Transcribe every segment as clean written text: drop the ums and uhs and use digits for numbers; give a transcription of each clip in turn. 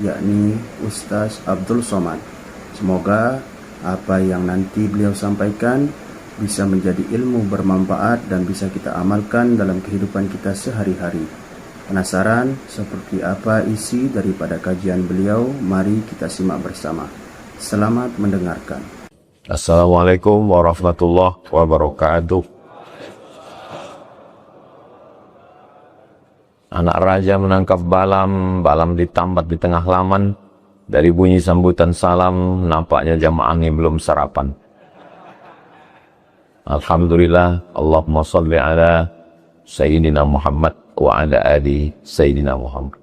yakni Ustaz Abdul Somad. Semoga apa yang nanti beliau sampaikan bisa menjadi ilmu bermanfaat dan bisa kita amalkan dalam kehidupan kita sehari-hari. Penasaran seperti apa isi daripada kajian beliau? Mari kita simak bersama. Selamat mendengarkan. Assalamualaikum warahmatullahi wabarakatuh. Anak raja menangkap balam, balam ditambat di tengah laman. Dari bunyi sambutan salam, nampaknya jamaah ini belum sarapan. Alhamdulillah, Allahumma salli ala Sayyidina Muhammad wa ala ali Sayyidina Muhammad.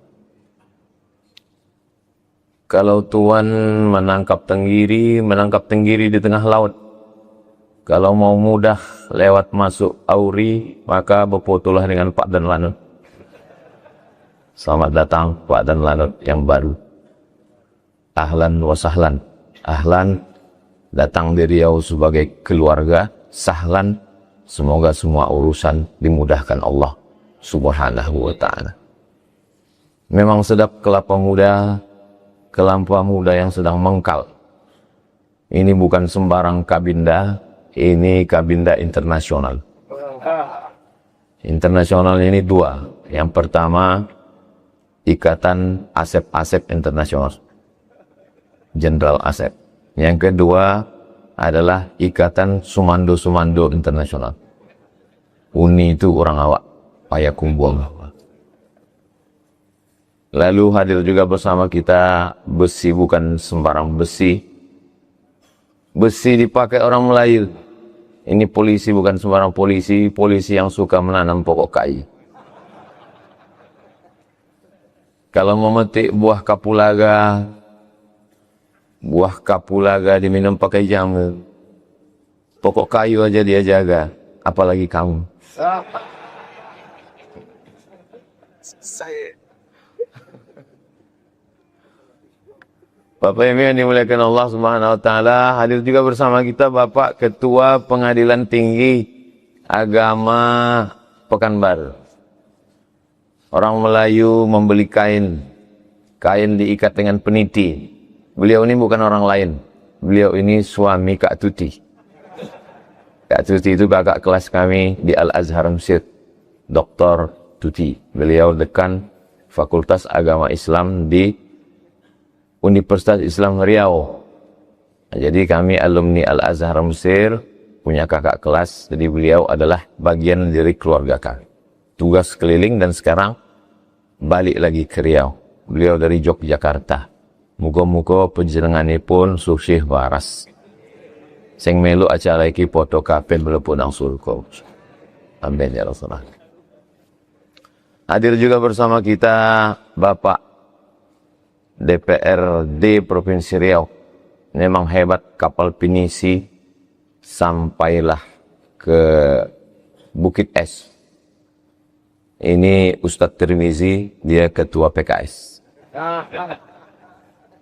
Kalau Tuhan menangkap tenggiri di tengah laut. Kalau mau mudah lewat masuk auri, maka berfotolah dengan Pak dan Lanut. Selamat datang Pak dan Lanut yang baru. Ahlan wa sahlan. Ahlan, datang di Riau sebagai keluarga. Sahlan, semoga semua urusan dimudahkan Allah Subhanahu wa ta'ala. Memang sedap kelapa muda yang sedang mengkal. Ini bukan sembarang kabinda, ini kabinda internasional. Internasional ini dua. Yang pertama, Ikatan Asep-Asep Internasional, Jenderal Asep. Yang kedua adalah Ikatan Sumando-Sumando Internasional. Uni itu orang awak, payakumbuang. Lalu hadir juga bersama kita besi, bukan sembarang besi. Besi dipakai orang Melayu. Ini polisi bukan sembarang polisi, polisi yang suka menanam pokok kayu. Kalau memetik buah kapulaga diminum pakai jamu. Pokok kayu aja dia jaga, apalagi kamu. Bapak Ibu yang dimuliakan Allah Subhanahu wa taala, hadir juga bersama kita Bapak Ketua Pengadilan Tinggi Agama Pekanbaru. Orang Melayu membeli kain diikat dengan peniti. Beliau ini bukan orang lain, beliau ini suami Kak Tuti. Kak Tuti itu kakak kelas kami di Al-Azhar Mesir, Dr. Tuti. Beliau dekan Fakultas Agama Islam di Universitas Islam Riau. Jadi kami alumni Al-Azhar Mesir, punya kakak kelas, jadi beliau adalah bagian dari keluarga kami. Tugas keliling dan sekarang balik lagi ke Riau. Beliau dari Yogyakarta. Muga-muga panjenenganipun sukses waras. Sing melu acara iki padha kabeh mlebu nang surga. Amin ya Rasulullah. Hadir juga bersama kita Bapak DPRD Provinsi Riau. Memang hebat kapal pinisi sampailah ke Bukit Es. Ini Ustadz Tirmizi, dia ketua PKS.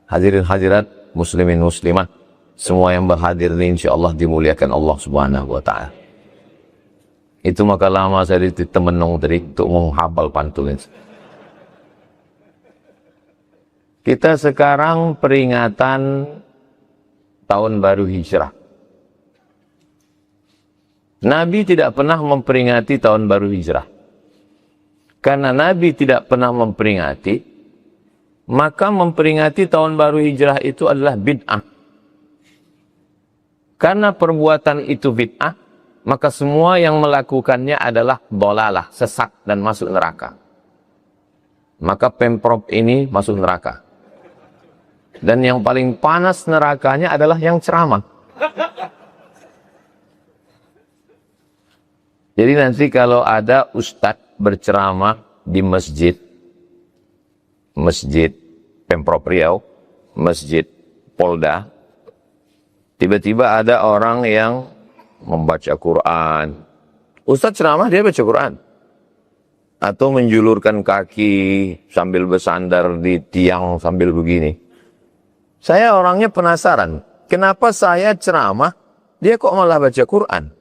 Hadirin hadirat, muslimin muslimat, semua yang berhadir ini insya Allah dimuliakan Allah Subhanahu wa ta'ala. Itu maka lama saya ditemenung tadi untuk menghafal pantun. Kita sekarang peringatan tahun baru Hijrah. Nabi tidak pernah memperingati tahun baru Hijrah. Karena Nabi tidak pernah memperingati, maka memperingati tahun baru Hijrah itu adalah bid'ah. Karena perbuatan itu bid'ah, maka semua yang melakukannya adalah dolalah, sesat dan masuk neraka. Maka Pemprov ini masuk neraka. Dan yang paling panas nerakanya adalah yang ceramah. Jadi nanti kalau ada ustadz berceramah di masjid Pemprov Riau, masjid Polda, tiba-tiba ada orang yang membaca Quran. Ustadz ceramah dia baca Quran. Atau menjulurkan kaki sambil bersandar di tiang sambil begini. Saya orangnya penasaran, kenapa saya ceramah, dia kok malah baca Quran?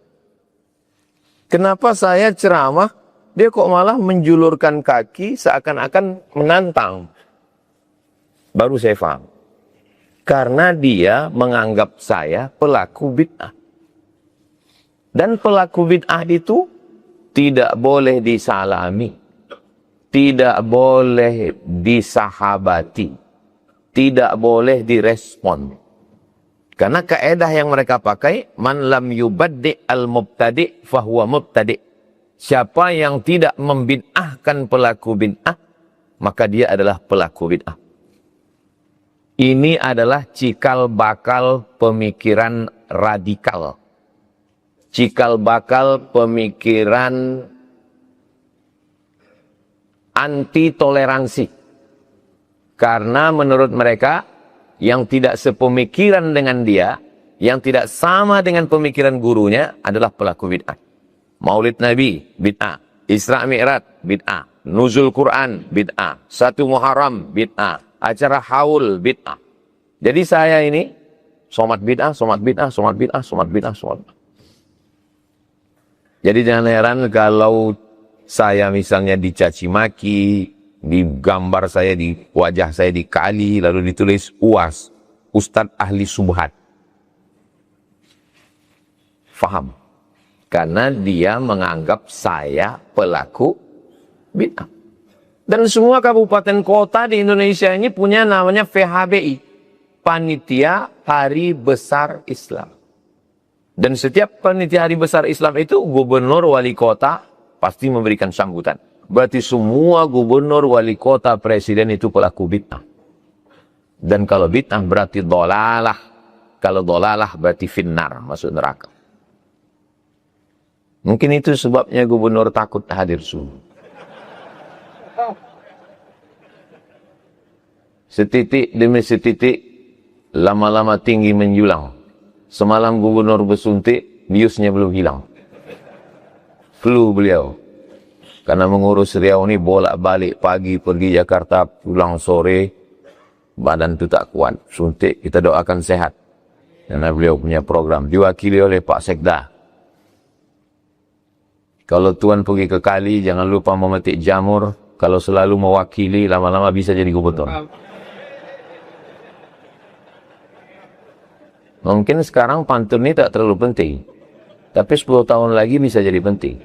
Kenapa saya ceramah, dia kok malah menjulurkan kaki seakan-akan menantang? Baru saya paham. Karena dia menganggap saya pelaku bid'ah. Dan pelaku bid'ah itu tidak boleh disalami, tidak boleh disahabati, tidak boleh direspon. Karena kaedah yang mereka pakai, man lam yubaddi' al-mubtadi' fahuwa mubtadi'. Siapa yang tidak membid'ahkan pelaku bid'ah, maka dia adalah pelaku bid'ah. Ini adalah cikal bakal pemikiran radikal. Cikal bakal pemikiran anti toleransi. Karena menurut mereka, yang tidak sepemikiran dengan dia, yang tidak sama dengan pemikiran gurunya adalah pelaku bid'ah. Maulid Nabi, bid'ah. Isra Mi'raj, bid'ah. Nuzul Quran, bid'ah. 1 Muharram, bid'ah. Acara haul, bid'ah. Jadi saya ini, somat bid'ah, somat bid'ah, somat bid'ah, somat bid'ah, somat bid'ah. Jadi jangan heran kalau saya misalnya dicaci maki, di gambar saya, di wajah saya dikali, lalu ditulis UAS, Ustadz Ahli Subhat. Faham? Karena dia menganggap saya pelaku bid'ah. Dan semua kabupaten kota di Indonesia ini punya namanya PHBI, Panitia Hari Besar Islam. Dan setiap panitia Hari Besar Islam itu, gubernur, wali kota pasti memberikan sambutan. Berarti semua gubernur, wali kota, presiden itu pelaku bid'ah. Dan kalau bid'ah berarti dolalah. Kalau dolalah berarti finnar, masuk neraka. Mungkin itu sebabnya gubernur takut hadir subuh. Setitik demi setitik, lama-lama tinggi menjulang. Semalam gubernur bersuntik, biusnya belum hilang. Flu beliau. Karena mengurus Riau ini bolak-balik, pagi pergi Jakarta, pulang sore, badan itu tak kuat. Suntik, kita doakan sehat. Karena beliau punya program, diwakili oleh Pak Sekda. Kalau Tuan pergi ke kali, jangan lupa memetik jamur. Kalau selalu mewakili, lama-lama bisa jadi gubernur. Mungkin sekarang pantun ini tak terlalu penting. Tapi 10 tahun lagi bisa jadi penting.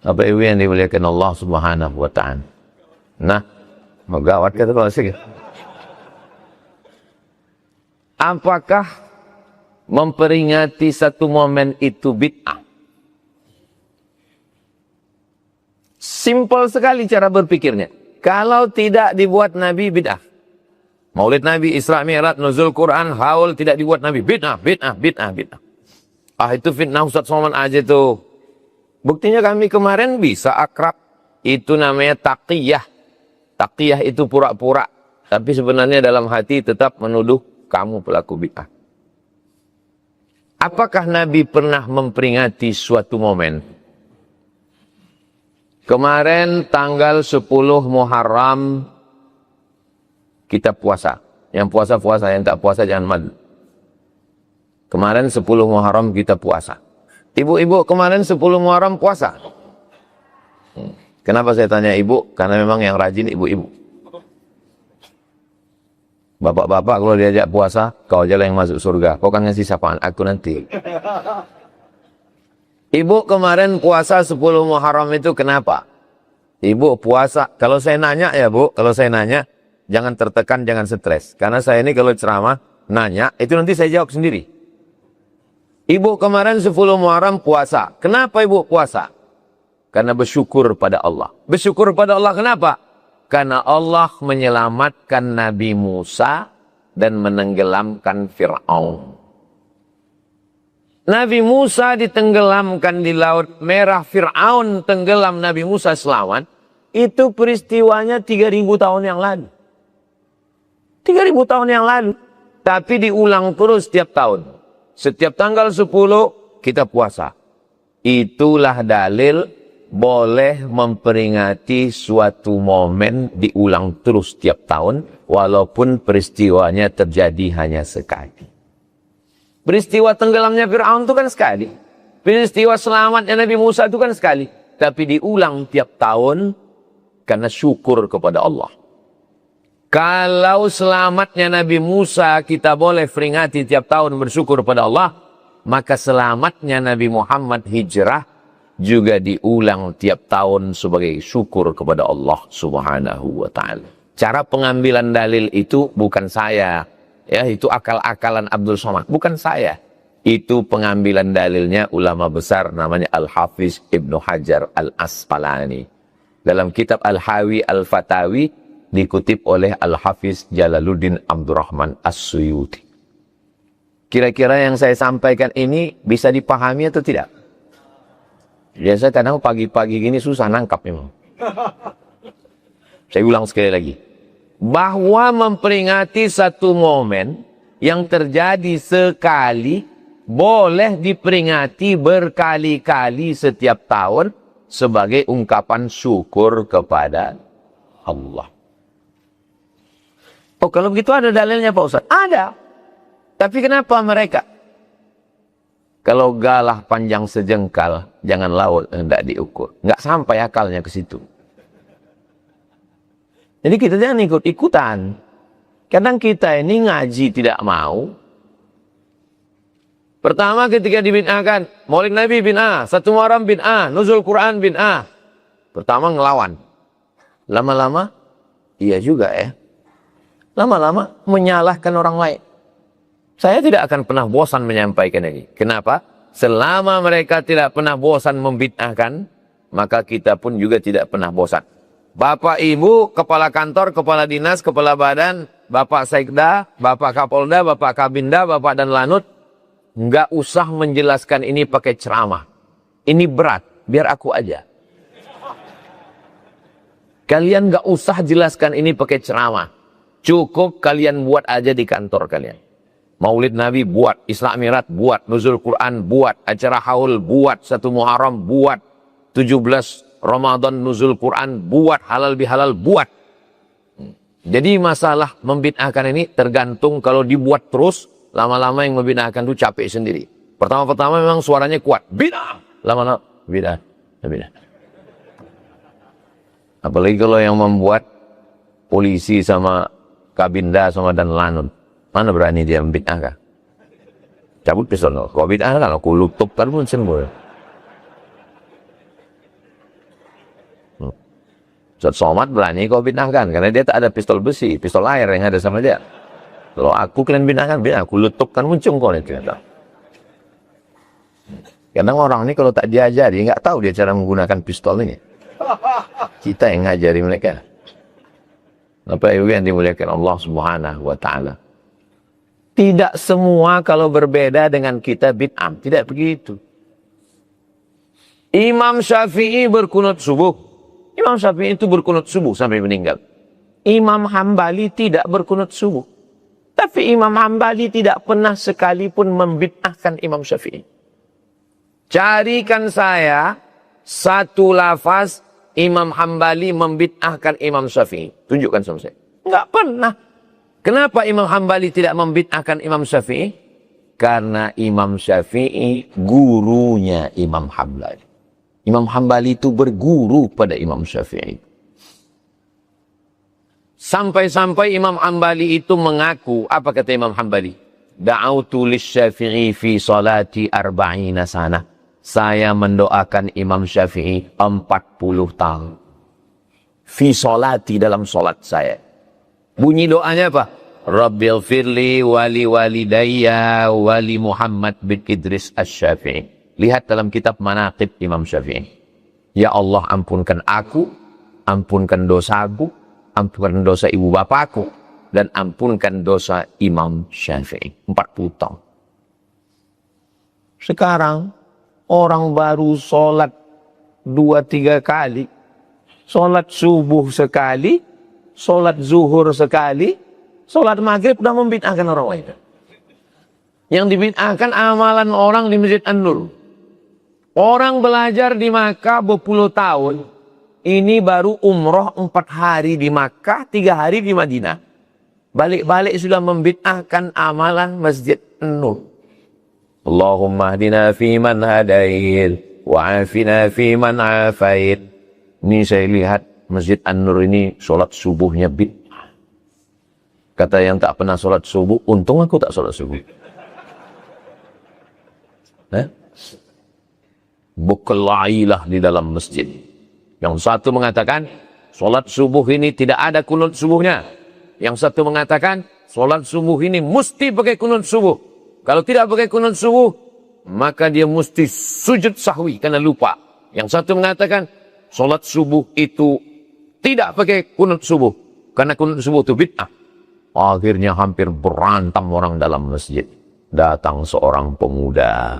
Bapak Ibu yang dimuliakan Allah Subhanahu wa ta'ala. Nah, megawat kata Pak Sik. Apakah memperingati satu momen itu bid'ah? Simpel sekali cara berpikirnya. Kalau tidak dibuat Nabi, bid'ah. Maulid Nabi, Isra Mi'raj, Nuzul Quran, haul tidak dibuat Nabi. Bid'ah, bid'ah, bid'ah, bid'ah. Itu fitnah Ustaz Somad aja tuh. Buktinya kami kemarin bisa akrab. Itu namanya taqiyah. Taqiyah itu pura-pura. Tapi sebenarnya dalam hati tetap menuduh kamu pelaku bid'ah. Apakah Nabi pernah memperingati suatu momen? Kemarin tanggal 10 Muharram kita puasa. Yang puasa-puasa, yang tak puasa jangan malu. Kemarin 10 Muharram kita puasa. Ibu-ibu kemarin 10 Muharram puasa. Kenapa saya tanya ibu? Karena memang yang rajin ibu-ibu. Bapak-bapak kalau diajak puasa, kau aja yang masuk surga. Kau kan ngasih sapaan aku nanti. Ibu kemarin puasa 10 Muharram itu kenapa? Ibu puasa, kalau saya nanya ya Bu, kalau saya nanya, jangan tertekan, jangan stres. Karena saya ini kalau ceramah, nanya, itu nanti saya jawab sendiri. Ibu kemarin 10 Muharram puasa. Kenapa ibu puasa? Karena bersyukur pada Allah. Bersyukur pada Allah kenapa? Karena Allah menyelamatkan Nabi Musa dan menenggelamkan Fir'aun. Nabi Musa ditenggelamkan di Laut Merah, Fir'aun tenggelam, Nabi Musa selamat. Itu peristiwanya 3.000 tahun yang lalu. 3.000 tahun yang lalu. Tapi diulang terus setiap tahun. Setiap tanggal 10 kita puasa. Itulah dalil boleh memperingati suatu momen diulang terus setiap tahun. Walaupun peristiwanya terjadi hanya sekali. Peristiwa tenggelamnya Fir'aun itu kan sekali. Peristiwa selamatnya Nabi Musa itu kan sekali. Tapi diulang tiap tahun karena syukur kepada Allah. Kalau selamatnya Nabi Musa kita boleh peringati tiap tahun bersyukur pada Allah, maka selamatnya Nabi Muhammad hijrah juga diulang tiap tahun sebagai syukur kepada Allah Subhanahu wa taala. Cara pengambilan dalil itu bukan saya, ya, itu akal-akalan Abdul Somad, bukan saya. Itu pengambilan dalilnya ulama besar namanya Al-Hafiz Ibnu Hajar Al-Asqalani. Dalam kitab Al-Hawi Al-Fatawi dikutip oleh Al-Hafiz Jalaluddin Abdurrahman As-Suyuti. Kira-kira yang saya sampaikan ini bisa dipahami atau tidak? Biasa kadang pagi-pagi gini susah nangkap memang. Saya ulang sekali lagi. Bahwa memperingati satu momen yang terjadi sekali boleh diperingati berkali-kali setiap tahun sebagai ungkapan syukur kepada Allah. Oh, kalau begitu ada dalilnya Pak Ustaz? Ada. Tapi kenapa mereka? Kalau galah panjang sejengkal, jangan laut hendak diukur. Nggak sampai akalnya ke situ. Jadi kita jangan ikut-ikutan. Kadang kita ini ngaji tidak mau. Pertama ketika dibid'ahkan, Maulid Nabi bid'ah, Satu Muharram bid'ah, Nuzul Quran bid'ah. Pertama ngelawan. Lama-lama, iya juga ya. Lama-lama menyalahkan orang lain. Saya tidak akan pernah bosan menyampaikan ini. Kenapa? Selama mereka tidak pernah bosan membid'ahkan, maka kita pun juga tidak pernah bosan. Bapak, Ibu, Kepala Kantor, Kepala Dinas, Kepala Badan, Bapak Sekda, Bapak Kapolda, Bapak Kabinda, Bapak dan Lanut, nggak usah menjelaskan ini pakai ceramah. Ini berat, biar aku aja. Kalian nggak usah jelaskan ini pakai ceramah. Cukup kalian buat aja di kantor kalian. Maulid Nabi buat, Isra Mi'raj buat, Nuzul Quran buat, acara haul buat, Satu Muharram buat, 17 Ramadan Nuzul Quran buat, halal bihalal buat. Jadi masalah membid'ahkan ini tergantung kalau dibuat terus, lama-lama yang membid'ahkan itu capek sendiri. Pertama-pertama memang suaranya kuat, bid'ah, lama-lama bid'ah, bid'ah. Apalagi kalau yang membuat polisi sama Kabinda sama dan Lanut. Mana berani dia membid'ahkan? Cabut pistol. Kau bid'ah kan, aku lutup kan pun sembuh. Ustaz Somad berani kau bid'ahkan, karena dia tak ada pistol besi, pistol air yang ada sama dia. Kalau aku kalian bid'ahkan, aku lutup kan muncung kau itu. Kadang orang ini kalau tak diajari, nggak tahu dia cara menggunakan pistol ini. Kita yang ngajari mereka. Bapak Ibu yang dimuliakan Allah Subhanahu wa taala. Tidak semua kalau berbeda dengan kita bid'ah, tidak begitu. Imam Syafi'i berkunut subuh. Imam Syafi'i itu berkunut subuh sampai meninggal. Imam Hambali tidak berkunut subuh. Tapi Imam Hambali tidak pernah sekalipun membid'ahkan Imam Syafi'i. Carikan saya satu lafaz Imam Hambali membid'ahkan Imam Syafi'i. Tunjukkan sama saya. Enggak pernah. Kenapa Imam Hambali tidak membid'ahkan Imam Syafi'i? Karena Imam Syafi'i gurunya Imam Hambali. Imam Hambali itu berguru pada Imam Syafi'i. Sampai-sampai Imam Hambali itu mengaku, apa kata Imam Hambali? Da'autu lisyafi'i fi salati arba'ina sana. Saya mendoakan Imam Syafi'i 40 tahun. Fi salati, dalam salat saya. Bunyi doanya apa? Rabbil firli wali walidayya wali Muhammad bin Idris Asy-Syafi'i. Lihat dalam kitab Manaqib Imam Syafi'i. Ya Allah, ampunkan aku, ampunkan dosaku, ampunkan dosa ibu bapakku, dan ampunkan dosa Imam Syafi'i. 40 tahun. Sekarang orang baru sholat 2-3 kali, sholat subuh sekali, sholat zuhur sekali, sholat maghrib udah membid'ahkan orang lain. Yang dibid'ahkan amalan orang di Masjid An-Nur. Orang belajar di Makkah berpuluh tahun, ini baru umroh 4 hari di Makkah, 3 hari di Madinah. Balik-balik sudah membid'ahkan amalan Masjid An-Nur. Allahumma hdina fi man hadait, wa'afina fi man afait. Ini saya lihat Masjid An-Nur ini sholat subuhnya bid'ah. Kata yang tak pernah sholat subuh, untung aku tak sholat subuh. Berkelailah di dalam masjid. Yang satu mengatakan, sholat subuh ini tidak ada kunut subuhnya. Yang satu mengatakan, sholat subuh ini mesti pakai kunut subuh. Kalau tidak pakai kunut subuh, maka dia mesti sujud sahwi karena lupa. Yang satu mengatakan, sholat subuh itu tidak pakai kunut subuh. Karena kunut subuh itu bid'ah. Akhirnya hampir berantem orang dalam masjid. Datang seorang pemuda.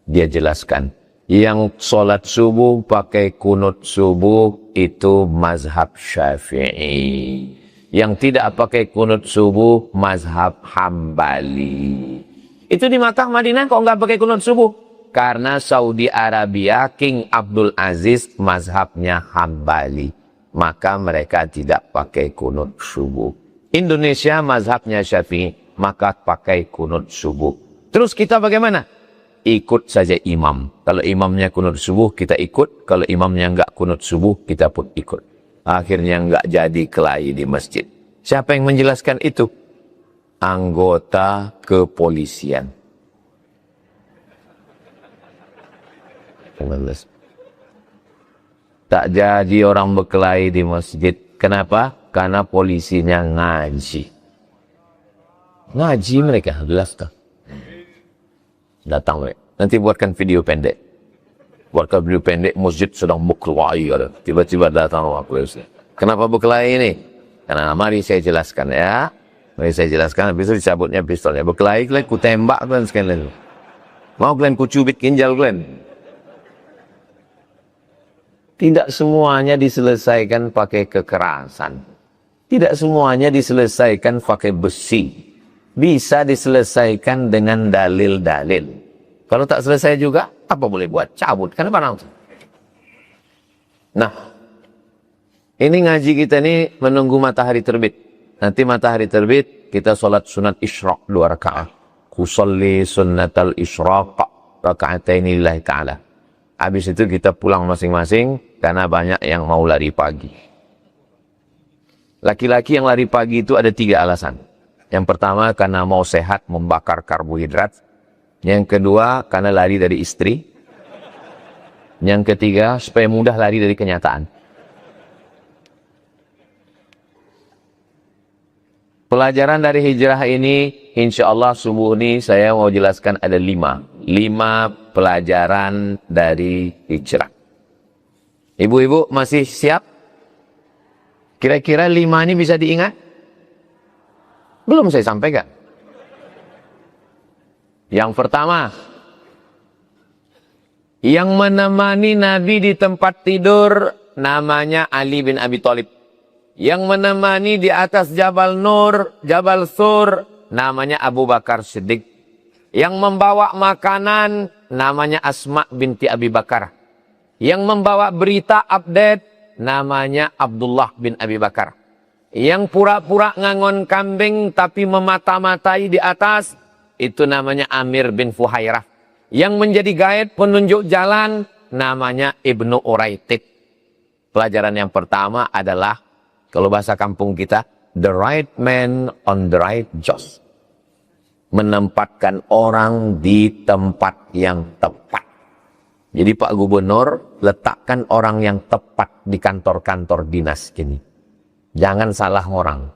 Dia jelaskan, yang sholat subuh pakai kunut subuh itu mazhab Syafi'i. Yang tidak pakai kunut subuh mazhab Hambali. Itu di Makkah Madinah kok nggak pakai kunut subuh? Karena Saudi Arabia King Abdul Aziz mazhabnya Hambali. Maka mereka tidak pakai kunut subuh. Indonesia mazhabnya Syafi'i, maka pakai kunut subuh. Terus kita bagaimana? Ikut saja imam. Kalau imamnya kunut subuh, kita ikut. Kalau imamnya enggak kunut subuh, kita pun ikut. Akhirnya enggak jadi kelahi di masjid. Siapa yang menjelaskan itu? Anggota kepolisian. Tak jadi orang berkelahi di masjid. Kenapa? Karena polisinya ngaji. Ngaji mereka, jelaskan. Datang mereka. Nanti buatkan video pendek. Buatkan video pendek, masjid sedang berkelahi. Tiba-tiba datang orang polisi. Kenapa berkelahi ini? Karena mari saya jelaskan ya. Mari saya jelaskan, habis itu dicabutnya pistolnya. Berkelahi, kalian ku tembak kalian sekalian. Mau kalian ku cubit ginjal kalian. Tidak semuanya diselesaikan pakai kekerasan. Tidak semuanya diselesaikan pakai besi. Bisa diselesaikan dengan dalil-dalil. Kalau tak selesai juga, apa boleh buat? Cabut. Karena apa? Nah, ini ngaji kita ini menunggu matahari terbit. Nanti matahari terbit, kita sholat sunat isyraq 2 rakaat. Kusalli sunnatal isyraq raka'ataini lillahi ta'ala. Habis itu kita pulang masing-masing karena banyak yang mau lari pagi. Laki-laki yang lari pagi itu ada 3 alasan. Yang pertama karena mau sehat, membakar karbohidrat. Yang kedua karena lari dari istri. Yang ketiga supaya mudah lari dari kenyataan. Pelajaran dari hijrah ini, insya Allah subuh ini saya mau jelaskan ada 5 pelajaran dari hijrah. Ibu-ibu masih siap? Kira-kira 5 ini bisa diingat? Belum saya sampaikan. Yang pertama, yang menemani Nabi di tempat tidur namanya Ali bin Abi Thalib. Yang menemani di atas Jabal Nur, Jabal Sur, namanya Abu Bakar Siddiq. Yang membawa makanan namanya Asma binti Abi Bakar. Yang membawa berita update namanya Abdullah bin Abi Bakar. Yang pura-pura ngangon kambing tapi memata-matai di atas, itu namanya Amir bin Fuhairah. Yang menjadi guide penunjuk jalan namanya Ibnu Uraitid. Pelajaran yang pertama adalah, kalau bahasa kampung kita, the right man on the right job. Menempatkan orang di tempat yang tepat. Jadi Pak Gubernur, letakkan orang yang tepat di kantor-kantor dinas gini. Jangan salah orang.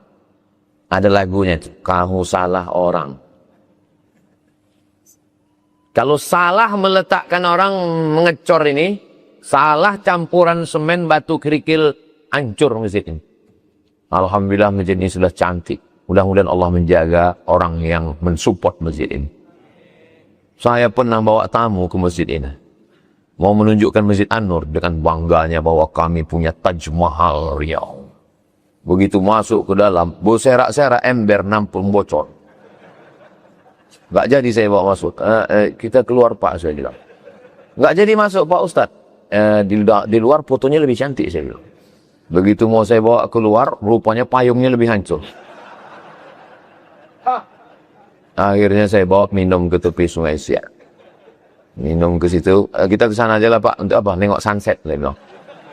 Ada lagunya, kamu salah orang. Kalau salah meletakkan orang mengecor ini, salah campuran semen, batu, kerikil, hancur masjid ini. Alhamdulillah masjid ini sudah cantik. Mudah-mudahan Allah menjaga orang yang mensupport masjid ini. Saya pernah bawa tamu ke masjid ini. Mau menunjukkan Masjid An-Nur dengan bangganya bahwa kami punya Taj Mahal Riau. Begitu masuk ke dalam, berserak-serak ember nampung bocor. Nggak jadi saya bawa masuk. Kita keluar Pak, saya bilang. Nggak jadi masuk Pak Ustadz. Di luar fotonya lebih cantik, saya bilang. Begitu mau saya bawa keluar, rupanya payungnya lebih hancur. Akhirnya saya bawa minum ke tepi Sungai Siak. Minum ke situ, kita ke sana aja lah Pak. Untuk apa? Nengok sunset, saya bilang.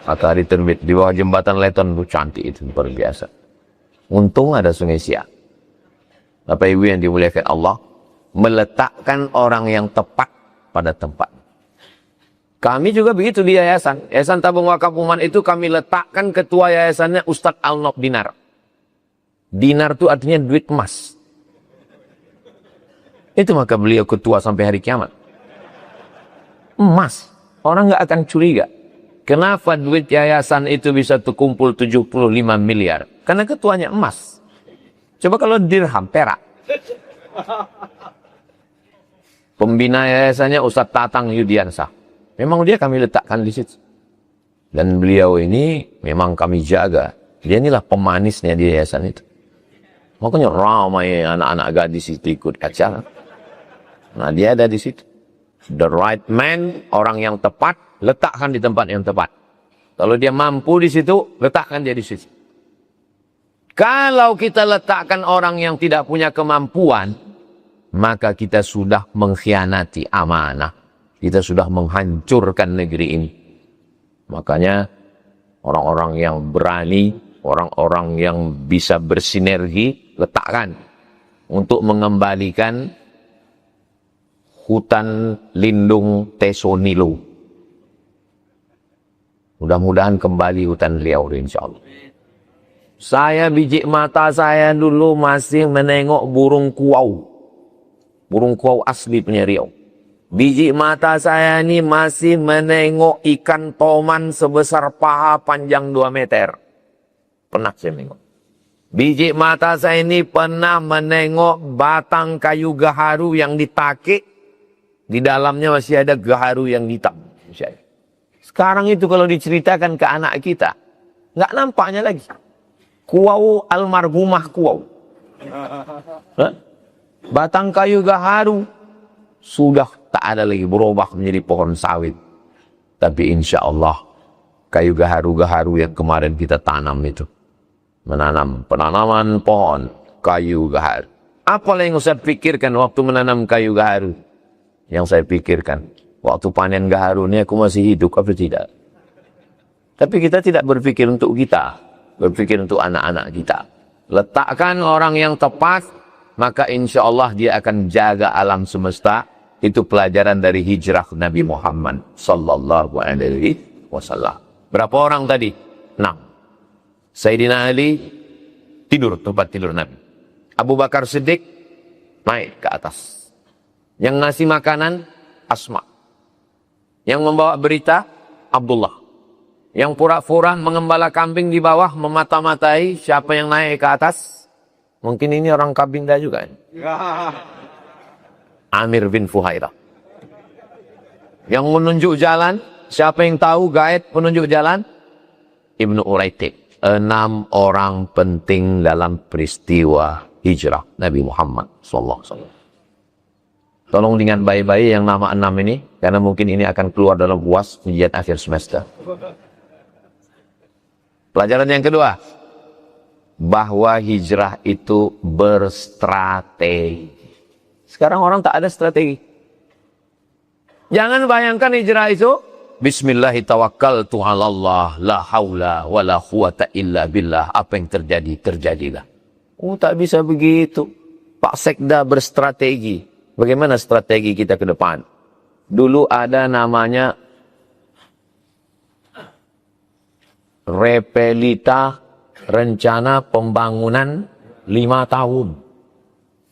Matahari terbit di bawah jembatan Leton, itu cantik, itu luar biasa. Untung ada Sungai Siak. Bapak Ibu yang dimuliakan Allah, meletakkan orang yang tepat pada tempat. Kami juga begitu di yayasan. Yayasan Tabung Wakaf Umat itu kami letakkan ketua yayasannya Ustadz Al-Nob Dinar. Dinar itu artinya duit emas. Itu maka beliau ketua sampai hari kiamat. Emas. Orang nggak akan curiga. Kenapa duit yayasan itu bisa terkumpul 75 miliar? Karena ketuanya emas. Coba kalau dirham, perak. Pembina yayasannya Ustadz Tatang Yudiansah. Memang dia kami letakkan di situ. Dan beliau ini memang kami jaga. Dia inilah pemanisnya di yayasan itu. Makanya ramai anak-anak gadis itu ikut acara. Nah, dia ada di situ. The right man, orang yang tepat, letakkan di tempat yang tepat. Kalau dia mampu di situ, letakkan dia di situ. Kalau kita letakkan orang yang tidak punya kemampuan, maka kita sudah mengkhianati amanah. Kita sudah menghancurkan negeri ini. Makanya orang-orang yang berani, orang-orang yang bisa bersinergi, letakkan untuk mengembalikan hutan lindung Tesonilo. Mudah-mudahan kembali hutan Riau, insya Allah. Saya biji mata saya dulu masih menengok burung kuau. Burung kuau asli punya Riau. Biji mata saya ini masih menengok ikan toman sebesar paha panjang 2 meter. Pernah saya menengok. Biji mata saya ini pernah menengok batang kayu gaharu yang ditakik. Di dalamnya masih ada gaharu yang hitam. Sekarang itu kalau diceritakan ke anak kita, nggak nampaknya lagi. Kuau almarhumah kuau. Batang kayu gaharu sudah tak ada lagi, berubah menjadi pohon sawit. Tapi insya Allah kayu gaharu-gaharu yang kemarin kita tanam itu, menanam penanaman pohon kayu gaharu. Apa yang saya pikirkan waktu menanam kayu gaharu? Yang saya pikirkan, waktu panen gaharu ini aku masih hidup atau tidak? Tapi kita tidak berpikir untuk kita, berpikir untuk anak-anak kita. Letakkan orang yang tepat, maka insya Allah dia akan jaga alam semesta. Itu pelajaran dari hijrah Nabi Muhammad sallallahu alaihi wasallam. Berapa orang tadi? 6. Sayyidina Ali tidur tempat tidur Nabi. Abu Bakar Siddiq naik ke atas. Yang ngasih makanan Asma. Yang membawa berita Abdullah. Yang pura-pura mengembala kambing di bawah, memata-matai siapa yang naik ke atas. Mungkin ini orang Kabinda juga. Amir bin Fuhairah. Yang menunjuk jalan, siapa yang tahu gaib penunjuk jalan? Ibnu Uraitik. 6 orang penting dalam peristiwa hijrah Nabi Muhammad SAW. Tolong dengan baik-baik yang nama 6 ini, karena mungkin ini akan keluar dalam UAS ujian akhir semester. Pelajaran yang kedua, bahwa hijrah itu berstrategi. Sekarang orang tak ada strategi. Jangan bayangkan hijrah itu, Bismillahirrahmanirrahim, Allah, la haula wa la quwata illa billah. Apa yang terjadi, terjadilah. Oh, tak bisa begitu. Pak Sekda berstrategi. Bagaimana strategi kita ke depan? Dulu ada namanya Repelita Rencana Pembangunan 5 tahun.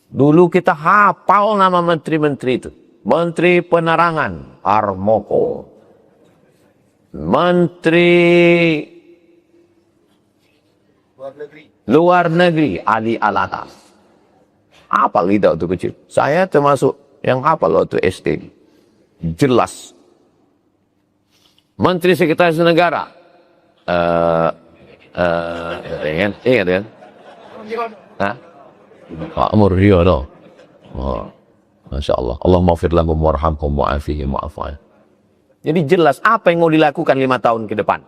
Dulu kita hafal nama menteri-menteri itu. Menteri Penerangan, Armoko. Menteri Luar Negeri, Ali Alatas. Hafal kita waktu kecil. Saya termasuk yang hafal waktu SD. Jelas. Menteri Sekretaris Negara. Ingat kan? Hah? Pak Murriono. Oh, Masya Allah. Allah maghfir lahum warhamhum wa'afihim wa'afa'in. Jadi jelas apa yang mau dilakukan 5 tahun ke depan.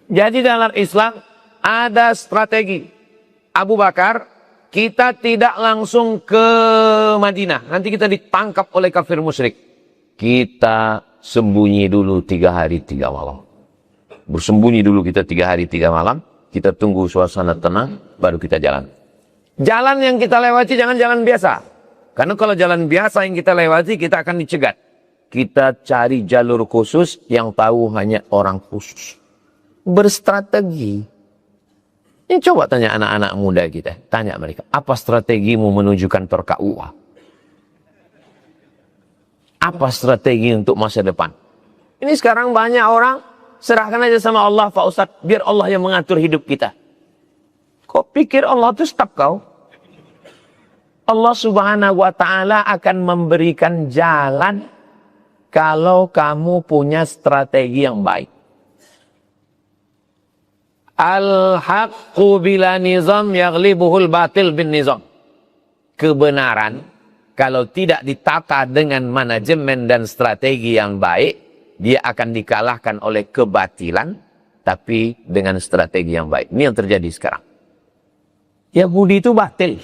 Jadi dalam Islam ada strategi. Abu Bakar, kita tidak langsung ke Madinah. Nanti kita ditangkap oleh kafir musyrik. Kita sembunyi dulu 3 hari 3 malam. Bersembunyi dulu kita 3 hari 3 malam. Kita tunggu suasana tenang, baru kita jalan. Jalan yang kita lewati jangan jalan biasa. Karena kalau jalan biasa yang kita lewati, kita akan dicegat. Kita cari jalur khusus yang tahu hanya orang khusus. Berstrategi. Ini coba tanya anak-anak muda kita. Tanya mereka, apa strategimu menuju kantor KUA? Apa strategi untuk masa depan? Ini sekarang banyak orang, serahkan aja sama Allah, Pak Ustadz. Biar Allah yang mengatur hidup kita. Kok pikir Allah itu staf kau? Allah subhanahu wa ta'ala akan memberikan jalan kalau kamu punya strategi yang baik. Al-haqqu bila nizam yaghlibuhul batil bin nizam. Kebenaran, kalau tidak ditata dengan manajemen dan strategi yang baik, dia akan dikalahkan oleh kebatilan, tapi dengan strategi yang baik. Ini yang terjadi sekarang. Yahudi itu batil.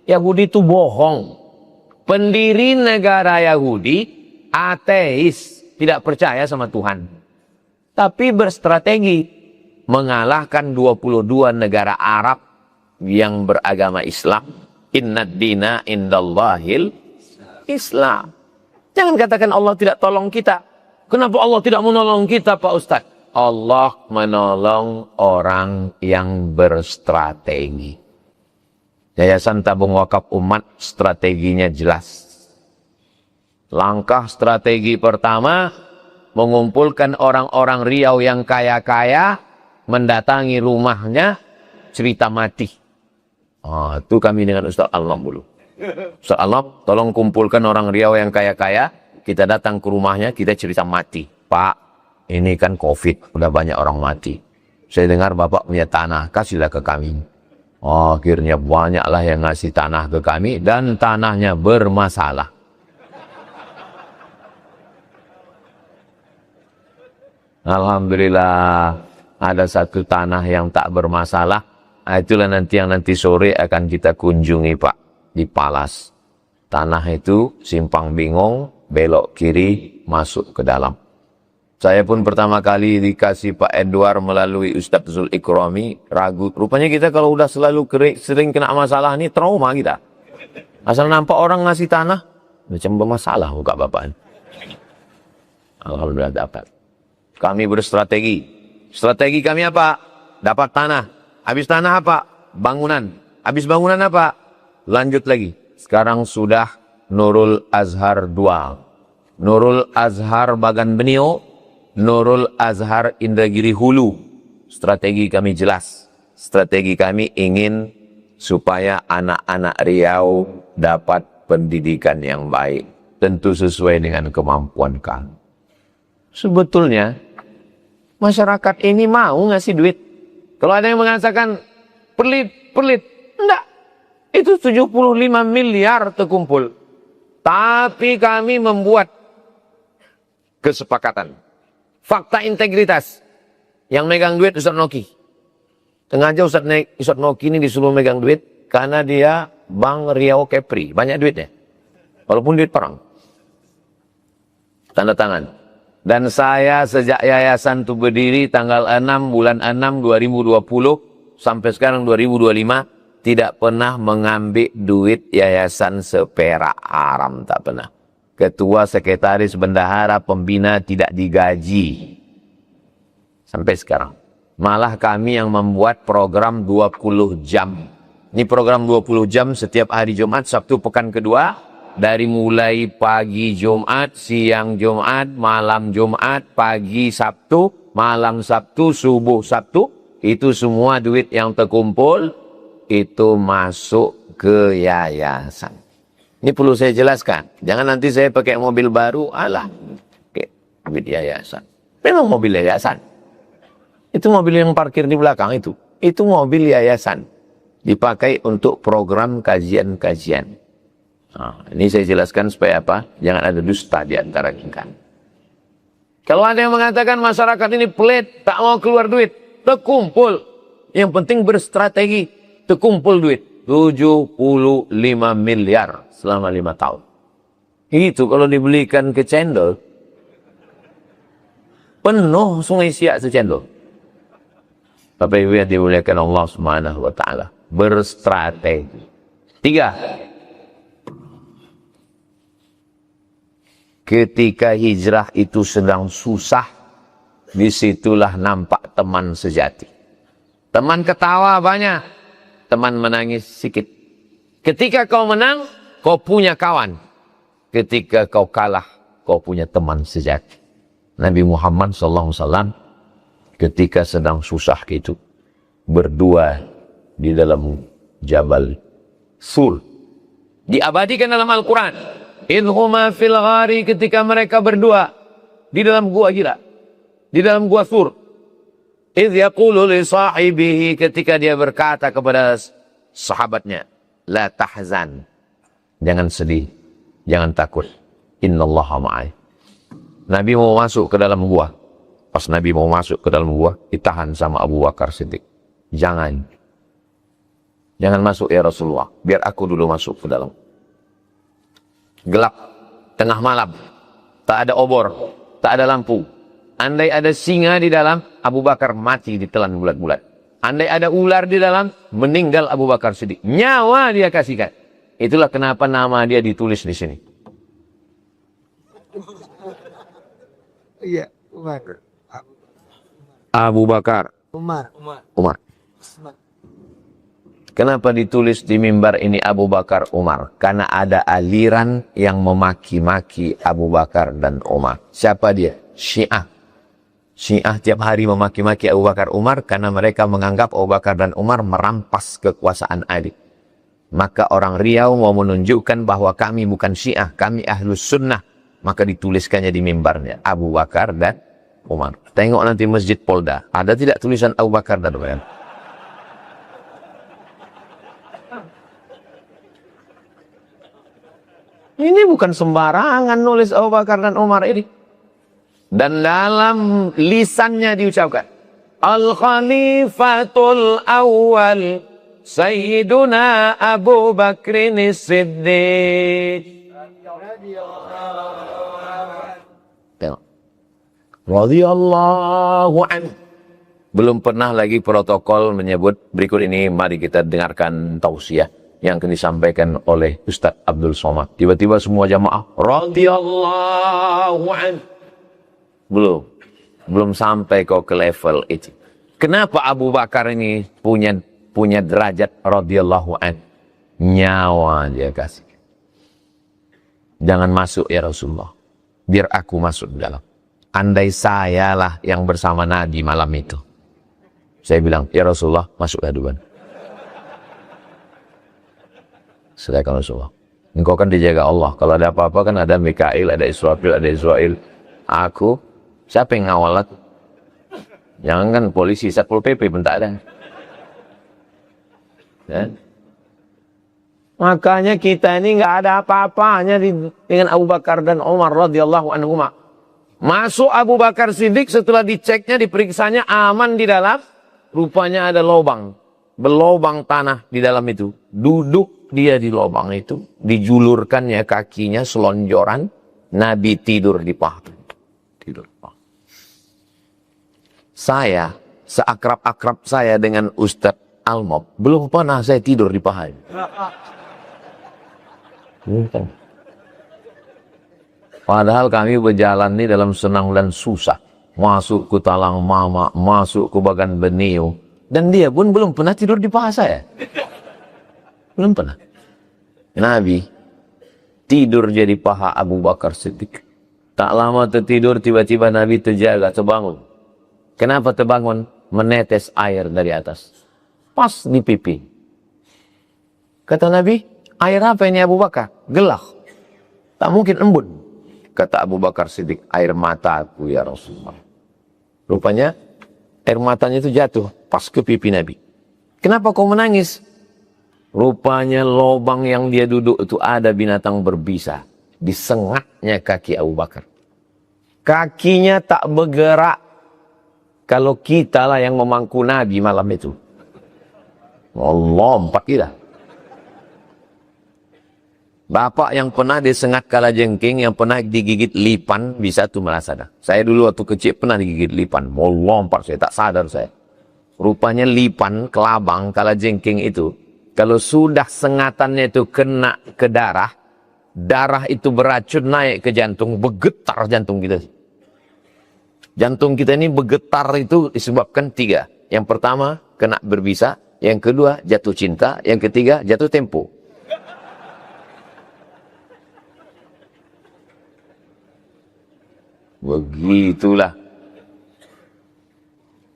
Yahudi itu bohong. Pendiri negara Yahudi, ateis, tidak percaya sama Tuhan. Tapi berstrategi mengalahkan 22 negara Arab yang beragama Islam. Innad dina indallahil Islam. Jangan katakan Allah tidak tolong kita. Kenapa Allah tidak menolong kita, Pak Ustadz? Allah menolong orang yang berstrategi. Yayasan Tabung Wakaf Umat strateginya jelas. Langkah strategi pertama, mengumpulkan orang-orang Riau yang kaya-kaya, mendatangi rumahnya, cerita mati. Itu kami dengan Ustaz Alam dulu. Ustaz Alam, tolong kumpulkan orang Riau yang kaya-kaya, kita datang ke rumahnya, kita cerita mati. Pak, ini kan COVID, udah banyak orang mati. Saya dengar Bapak punya tanah, kasihlah ke kami. Akhirnya banyaklah yang ngasih tanah ke kami, dan tanahnya bermasalah. Alhamdulillah, ada satu tanah yang tak bermasalah. Itulah nanti yang nanti sore akan kita kunjungi, Pak, di Palas. Tanah itu simpang bingung, belok kiri, masuk ke dalam. Saya pun pertama kali dikasih Pak Edward melalui Ustadz Zul Ikrami, ragu. Rupanya kita kalau udah sering kena masalah ini, trauma kita. Asal nampak orang ngasih tanah, macam bermasalah muka Bapak. Alhamdulillah dapat. Kami berstrategi. Strategi kami apa? Dapat tanah. Habis tanah apa? Bangunan. Habis bangunan apa? Lanjut lagi. Sekarang sudah Nurul Azhar 2. Nurul Azhar Bagan Benio, Nurul Azhar Indragiri Hulu. Strategi kami jelas. Strategi kami ingin supaya anak-anak Riau dapat pendidikan yang baik. Tentu sesuai dengan kemampuan kami. Sebetulnya, masyarakat ini mau ngasih duit. Kalau ada yang mengatakan pelit. Enggak. Itu 75 miliar terkumpul. Tapi kami membuat kesepakatan. Fakta integritas. Yang megang duit Ustadz Noki. Sengaja Ustadz Noki ini disuruh megang duit karena dia Bank Riau Kepri. Banyak duitnya. Walaupun duit perang. Tanda tangan. Dan saya sejak yayasan itu berdiri tanggal 6 bulan 6 2020 sampai sekarang 2025 tidak pernah mengambil duit yayasan seperak haram, tak pernah. Ketua, sekretaris, bendahara, pembina tidak digaji. Sampai sekarang. Malah kami yang membuat program 20 jam. Ini program 20 jam setiap hari Jumat, Sabtu pekan kedua. Dari mulai pagi Jumat, siang Jumat, malam Jumat, pagi Sabtu, malam Sabtu, subuh Sabtu. Itu semua duit yang terkumpul, itu masuk ke yayasan. Ini perlu saya jelaskan. Jangan nanti saya pakai mobil baru, pakai duit yayasan. Memang mobil yayasan. Itu mobil yang parkir di belakang itu. Itu mobil yayasan. Dipakai untuk program kajian-kajian. Ini saya jelaskan supaya apa? Jangan ada dusta di antara kita. Kalau ada yang mengatakan masyarakat ini pelit, tak mau keluar duit, terkumpul. Yang penting berstrategi, terkumpul duit. 75 miliar selama 5 tahun. Itu kalau dibelikan ke cendol, penuh Sungai Siak secendol. Bapak Ibu yang dimuliakan Allah Subhanahu wa taala. berstrategi. 3. Ketika hijrah itu sedang susah, disitulah nampak teman sejati. Teman ketawa banyak, teman menangis sedikit. Ketika kau menang, kau punya kawan. Ketika kau kalah, kau punya teman sejati. Nabi Muhammad SAW ketika sedang susah gitu, berdua di dalam Jabal Sur. Diabadikan dalam Al-Quran. Idhuma fil ghari, ketika mereka berdua di dalam gua Hira, di dalam gua Sur. Idh yaqulu li sahibihi, ketika dia berkata kepada sahabatnya, la tahzan, jangan sedih, jangan takut, innallaha ma'i. Nabi mau masuk ke dalam gua. Pas Nabi mau masuk ke dalam gua, ditahan sama Abu Bakar Siddiq. Jangan masuk ya Rasulullah, biar aku dulu masuk ke dalam. Gelap, tengah malam, tak ada obor, tak ada lampu. Andai ada singa di dalam, Abu Bakar mati ditelan bulat-bulat. Andai ada ular di dalam, meninggal Abu Bakar Siddiq. Nyawa dia kasihkan. Itulah kenapa nama dia ditulis di sini. Iya, Umar. Abu Bakar. Umar. Kenapa ditulis di mimbar ini Abu Bakar Umar? Karena ada aliran yang memaki-maki Abu Bakar dan Umar. Siapa dia? Syiah. Syiah tiap hari memaki-maki Abu Bakar Umar karena mereka menganggap Abu Bakar dan Umar merampas kekuasaan Ali. Maka orang Riau mau menunjukkan bahwa kami bukan Syiah, kami Ahlus Sunnah. Maka dituliskannya di mimbarnya Abu Bakar dan Umar. Tengok nanti Masjid Polda, ada tidak tulisan Abu Bakar dan Umar? Ini bukan sembarangan nulis Abu Bakar dan Umar ini. Dan dalam lisannya diucapkan, Al-Khalifatul Awwal Sayyiduna Abu Bakrin Siddiq. Radhiyallahu anhu. Belum pernah lagi protokol menyebut. Berikut ini mari kita dengarkan tausiah yang akan disampaikan oleh Ustaz Abdul Somad. Tiba-tiba semua jamaah radhiyallahu anhu. Belum sampai kau ke level itu. Kenapa Abu Bakar ini punya derajat radhiyallahu anhu? Nyawa dia kasih. Jangan masuk ya Rasulullah, biar aku masuk dalam. Andai sayalah yang bersama Nabi malam itu, saya bilang, ya Rasulullah, masuklah duluan. Silakan Rasulullah. Engkau kan dijaga Allah. Kalau ada apa-apa kan ada Mikail, ada Israfil, ada Israel. Aku, siapa yang ngawal aku? Jangan kan polisi, Satpol PP pun tak ada. Ya? Makanya kita ini nggak ada apa-apanya dengan Abu Bakar dan Umar radhiyallahu anhuma. Masuk Abu Bakar Siddiq, setelah diceknya, diperiksanya aman di dalam, rupanya ada lubang, berlubang tanah di dalam itu. Duduk dia di lubang itu, dijulurkannya kakinya selonjoran, Nabi tidur di paha. Tidur. Saya, seakrab-akrab saya dengan Ustadz Almob, belum pernah saya tidur di paha. Padahal kami berjalan ini dalam senang dan susah. Masuk ke Talang Mama, masuk ke Bagan Benio. Dan dia pun belum pernah tidur di paha saya. Belum pernah. Nabi tidur jadi paha Abu Bakar Siddiq. Tak lama tertidur, tiba-tiba Nabi terjaga, terbangun. Kenapa terbangun? Menetes air dari atas. Pas di pipi. Kata Nabi, air apa ini Abu Bakar? Gelap. Tak mungkin embun. Kata Abu Bakar Siddiq, air mataku ya Rasulullah. Rupanya air matanya itu jatuh pas ke pipi Nabi. Kenapa kau menangis? Rupanya lubang yang dia duduk itu ada binatang berbisa. Disengatnya kaki Abu Bakar. Kakinya tak bergerak. Kalau kita lah yang memangku Nabi malam itu. Lompat kita. Bapak yang pernah disengat kalajengking, yang pernah digigit lipan, bisa tuh merasa dah. Saya dulu waktu kecil pernah digigit lipan. Mau lompat saya, tak sadar saya. Rupanya lipan, kelabang, kalajengking itu Kalau sudah sengatannya itu kena ke darah, darah itu beracun naik ke jantung, bergetar jantung kita. Jantung kita ini bergetar itu disebabkan 3. Yang pertama, kena berbisa. Yang kedua, jatuh cinta. Yang ketiga, jatuh tempo. Begitulah.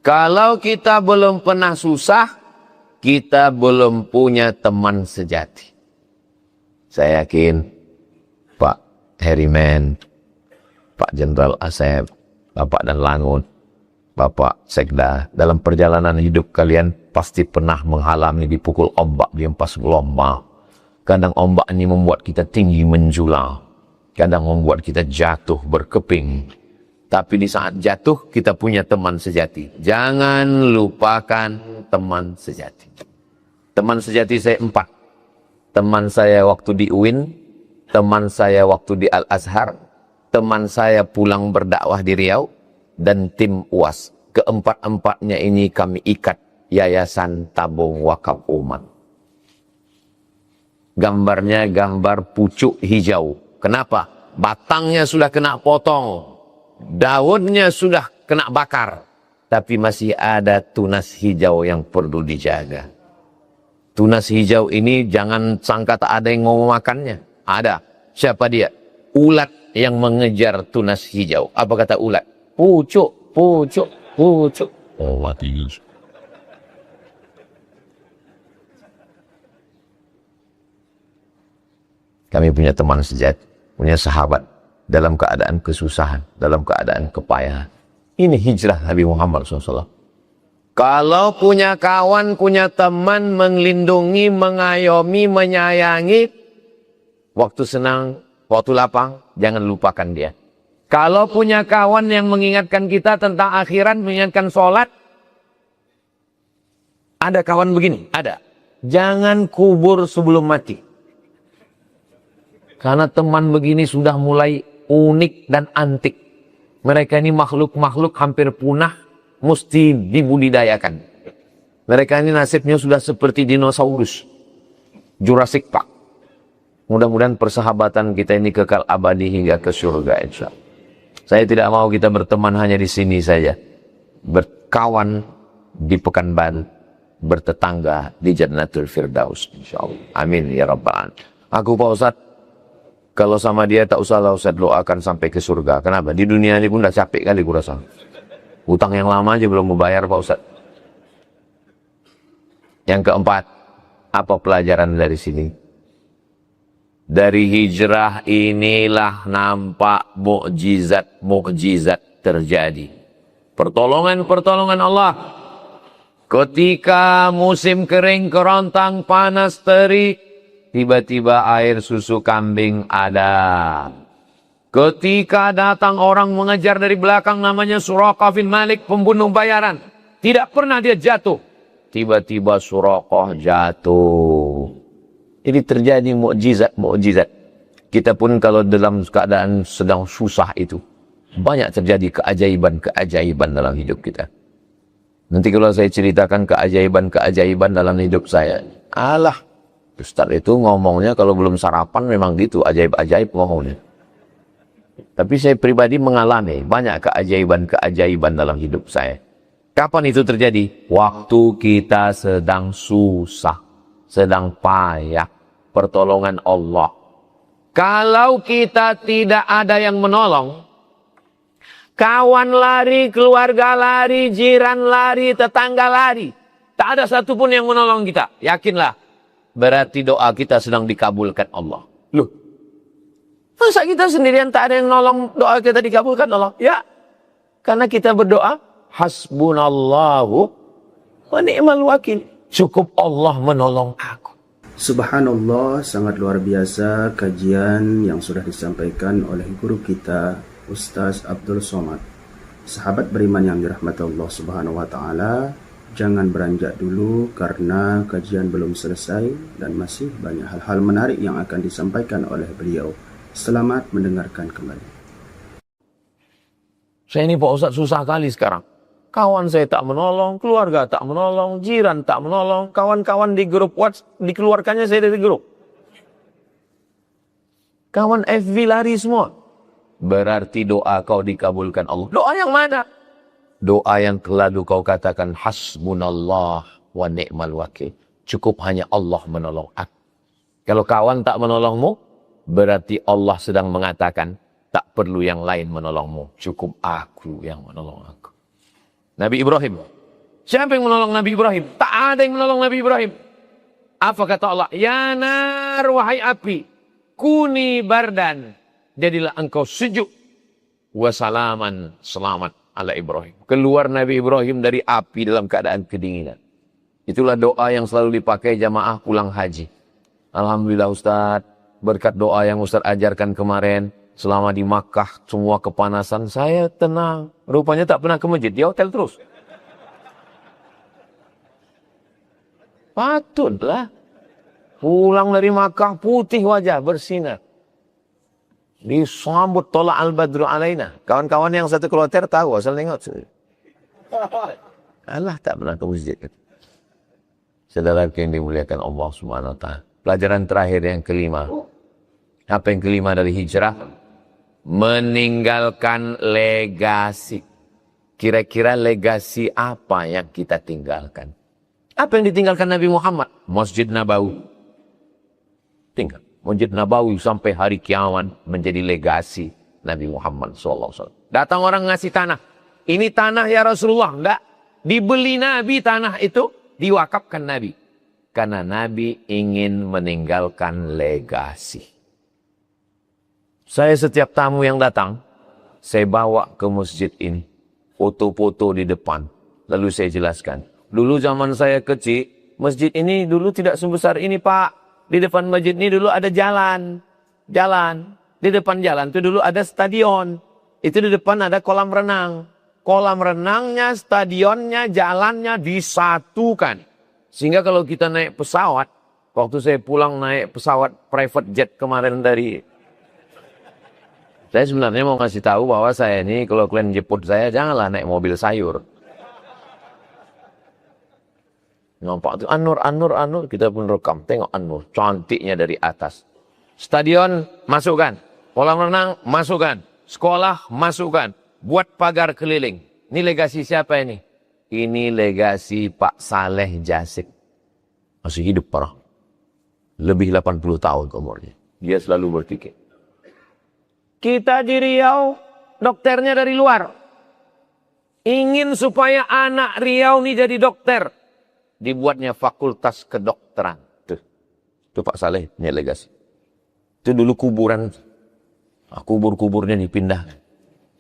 Kalau kita belum pernah susah, kita belum punya teman sejati. Saya yakin Pak Herimen, Pak Jenderal Asep, Bapak dan Langun, Bapak Sekda, dalam perjalanan hidup kalian pasti pernah mengalami dipukul ombak di empas gelombang. Kadang ombak ini membuat kita tinggi menjulang. Kadang membuat kita jatuh berkeping. Tapi di saat jatuh kita punya teman sejati. Jangan lupakan teman sejati. Teman sejati saya 4. Teman saya waktu di UIN, teman saya waktu di Al-Azhar, teman saya pulang berdakwah di Riau, dan tim UAS. Keempat-empatnya ini kami ikat Yayasan Tabung Wakaf Umat. Gambarnya gambar pucuk hijau. Kenapa? Batangnya sudah kena potong, daunnya sudah kena bakar, tapi masih ada tunas hijau yang perlu dijaga. Tunas hijau ini jangan sangka tak ada yang mau makannya. Ada. Siapa dia? Ulat yang mengejar tunas hijau. Apa kata ulat? Pucuk, pucuk, pucuk. Oh, mati. Kami punya teman sejati, punya sahabat dalam keadaan kesusahan, dalam keadaan kepayahan. Ini hijrah Nabi Muhammad SAW. Kalau punya kawan, punya teman, melindungi, mengayomi, menyayangi, waktu senang, waktu lapang, jangan lupakan dia. Kalau punya kawan yang mengingatkan kita tentang akhirat, mengingatkan sholat, ada kawan begini, ada. Jangan kubur sebelum mati. Karena teman begini sudah mulai unik dan antik. Mereka ini makhluk-makhluk hampir punah, mesti dibudidayakan. Mereka ini nasibnya sudah seperti dinosaurus, Jurassic Park. Mudah-mudahan persahabatan kita ini kekal abadi hingga ke surga, insya Allah. Saya tidak mau kita berteman hanya di sini saja. Berkawan di Pekanbaru, bertetangga di Jannatul Firdaus, insya Allah. Amin ya Rabbal Alamin. Aku Pak Ustadz, kalau sama dia tak usahlah Ustaz doakan sampai ke surga. Kenapa? Di dunia ini pun udah capek kali gue rasa. Utang yang lama aja belum membayar Pak Ustaz. Yang keempat, apa pelajaran dari sini? Dari hijrah inilah nampak mukjizat-mukjizat terjadi. Pertolongan-pertolongan Allah. Ketika musim kering, kerontang, panas, terik, tiba-tiba air susu kambing ada. Ketika datang orang mengejar dari belakang namanya Suraqah bin Malik, pembunuh bayaran. Tidak pernah dia jatuh. Tiba-tiba Suraqah jatuh. Ini terjadi mukjizat-mukjizat. Kita pun kalau dalam keadaan sedang susah itu, banyak terjadi keajaiban-keajaiban dalam hidup kita. Nanti kalau saya ceritakan keajaiban-keajaiban dalam hidup saya, alah, Ustaz itu ngomongnya kalau belum sarapan memang gitu, ajaib-ajaib ngomongnya. Tapi saya pribadi mengalami banyak keajaiban-keajaiban dalam hidup saya. Kapan itu terjadi? Waktu kita sedang susah, sedang payah, pertolongan Allah. Kalau kita tidak ada yang menolong, kawan lari, keluarga lari, jiran lari, tetangga lari, tak ada satupun yang menolong kita. Yakinlah, berarti doa kita sedang dikabulkan Allah. Loh, masa kita sendirian tak ada yang nolong doa kita dikabulkan Allah? Ya, karena kita berdoa, hasbunallahu wa ni'mal wakil. Cukup Allah menolong aku. Subhanallah, sangat luar biasa kajian yang sudah disampaikan oleh guru kita, Ustaz Abdul Somad. Sahabat beriman yang dirahmati Allah Subhanahu wa Ta'ala, jangan beranjak dulu karena kajian belum selesai dan masih banyak hal-hal menarik yang akan disampaikan oleh beliau. Selamat mendengarkan kembali. Saya ini Pak Ustaz susah kali sekarang. Kawan saya tak menolong, keluarga tak menolong, jiran tak menolong, kawan-kawan di grup WhatsApp dikeluarkannya saya dari grup. Kawan FB lari semua. Berarti doa kau dikabulkan Allah. Doa yang mana? Doa yang selalu kau katakan hasbunallah wa ni'mal wakil. Cukup hanya Allah menolong aku. Kalau kawan tak menolongmu, berarti Allah sedang mengatakan tak perlu yang lain menolongmu. Cukup aku yang menolong aku. Nabi Ibrahim. Siapa yang menolong Nabi Ibrahim? Tak ada yang menolong Nabi Ibrahim. Apa kata Allah? Ya nar, wahai api, kuni bardan. Jadilah engkau sejuk. Wasalaman, selamat ala Ibrahim. Keluar Nabi Ibrahim dari api dalam keadaan kedinginan. Itulah doa yang selalu dipakai jamaah pulang haji. Alhamdulillah Ustaz, berkat doa yang Ustaz ajarkan kemarin, selama di Makkah semua kepanasan, saya tenang. Rupanya tak pernah ke masjid, di hotel terus. Patutlah. Pulang dari Makkah putih wajah, bersinar. Disambut tolak al-badru alaina. Kawan-kawan yang satu kloter tahu, asal tengok. Allah tak pernah ke masjid. Saudara yang dimuliakan Allah Subhanahu wa taala. Pelajaran terakhir yang kelima. Apa yang kelima dari hijrah? Meninggalkan legasi. Kira-kira legasi apa yang kita tinggalkan? Apa yang ditinggalkan Nabi Muhammad? Masjid Nabawi. Tinggal. Masjid Nabawi sampai hari kiamat menjadi legasi Nabi Muhammad SAW. Datang orang ngasih tanah. Ini tanah ya Rasulullah. Enggak. Dibeli Nabi tanah itu. Diwakafkan Nabi. Karena Nabi ingin meninggalkan legasi. Saya setiap tamu yang datang, saya bawa ke masjid ini. Foto-foto di depan. Lalu saya jelaskan. Dulu zaman saya kecil, masjid ini dulu tidak sebesar ini Pak. Di depan masjid ini dulu ada jalan. Jalan. Di depan jalan itu dulu ada stadion. Itu di depan ada kolam renang. Kolam renangnya, stadionnya, jalannya disatukan. Sehingga kalau kita naik pesawat, waktu saya pulang naik pesawat private jet kemarin dari... Saya sebenarnya mau ngasih tahu bahwa saya ini kalau kalian jemput saya, janganlah naik mobil sayur. Nampak tuh Anur, kita pun rekam. Tengok Anur, cantiknya dari atas. Stadion, masukkan. Kolam renang, masukkan. Sekolah, masukkan. Buat pagar keliling. Ini legasi siapa ini? Ini legasi Pak Saleh Jasik. Masih hidup parah. Lebih 80 tahun umurnya. Dia selalu berpikir. Kita di Riau, dokternya dari luar. Ingin supaya anak Riau ini jadi dokter. Dibuatnya fakultas kedokteran. Itu Pak Saleh, ini legasi. Itu dulu kuburan. Kubur-kuburnya dipindah.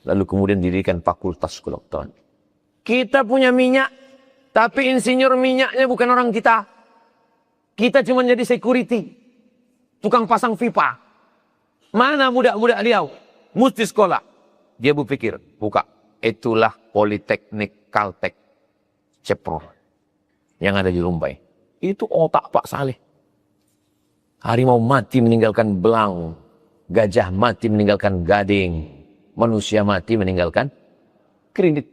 Lalu kemudian didirikan fakultas kedokteran. Kita punya minyak, tapi insinyur minyaknya bukan orang kita. Kita cuma jadi security. Tukang pasang pipa. Mana budak-budak Riau? Mesti sekolah. Dia berpikir, buka. Itulah Politeknik Kaltek Cepro. Yang ada di Rumbai. Itu otak Pak Saleh. Harimau mati meninggalkan belang. Gajah mati meninggalkan gading. Manusia mati meninggalkan kredit.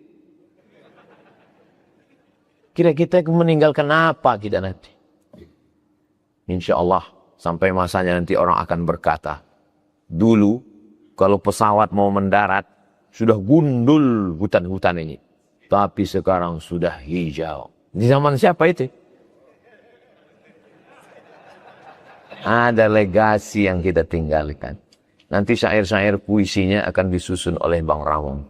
Kira kita meninggalkan apa kita nanti? Insya Allah sampai masanya nanti orang akan berkata. Dulu kalau pesawat mau mendarat sudah gundul hutan-hutan ini. Tapi sekarang sudah hijau. Di zaman siapa itu? Ada legasi yang kita tinggalkan. Nanti syair-syair puisinya akan disusun oleh Bang Ramon.